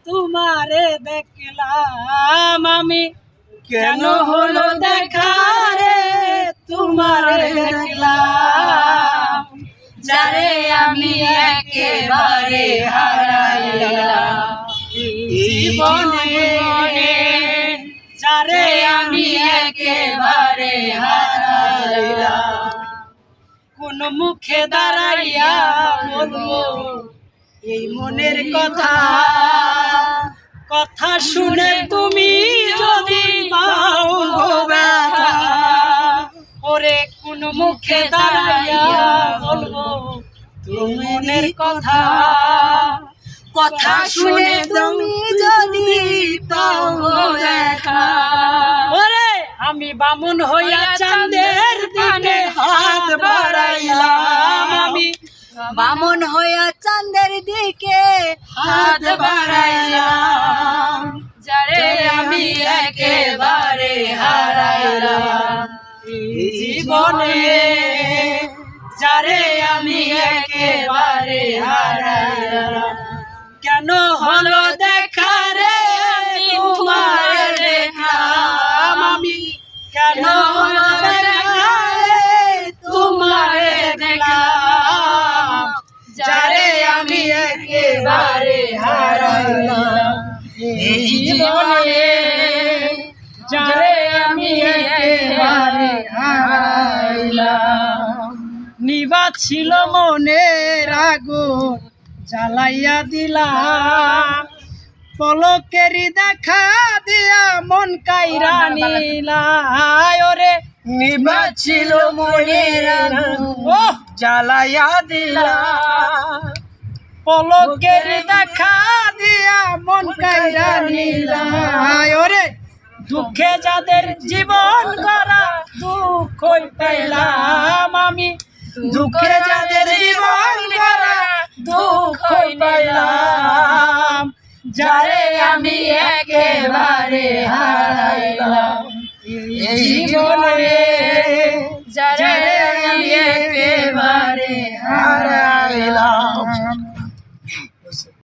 তোমারে দেখলাম আমি, কেন হলো দেখা রে তোমারে দেখলাম, যারে আমি একেবারে হারাইলাম জীবনে, যারে আমি একেবারে হারাইলাম। কোন মুখে দাঁড়াইয়া বলবো এই মনের কথা, কথা শুনে তুমি যদি পাও গো ব্যথা, ওরে কোন মুখে দাঁড়াইয়া বলবো তুমি মনের কথা, কথা শুনে তুমি যদি পাও গো দেখা, ওরে আমি বামুন হইয়া চাঁদের দিকে হাত বাড়াইলাম, আমি বামন হইয়া চাঁদের দিকে হাত বাড়াইলাম, যারে আমি একেবারে হারাইলাম জীবনে, যারে আমি একেবারে হারাইলাম। কেন হলো দেখা রে তোমার দেখলাম আমি, কেন হলো দেখা রে তোমার দেখলাম, যারে আমি একেবারে হারাইলাম এই জীবনে, যারে আমি একেবারে হারাইলাম। নিবা ছিল মনের আগুন জ্বালাইয়া দিলাম, পলকেরই দেখা দিয়া মন কাইরা নিলাই, ওরে নিবা ছিল মনের আগুন জ্বালাইয়া দিলাম, পলকের দেখা দিয়া মন কাইরা নিলাই, ওরে দুঃখে যাদের জীবন গড়া দুঃখই পাইলাম আমি, দুঃখে যাদের জীবন গড়া দুঃখই পাইলাম, যারে আমি একেবারে হারাইলাম এই জীবনে,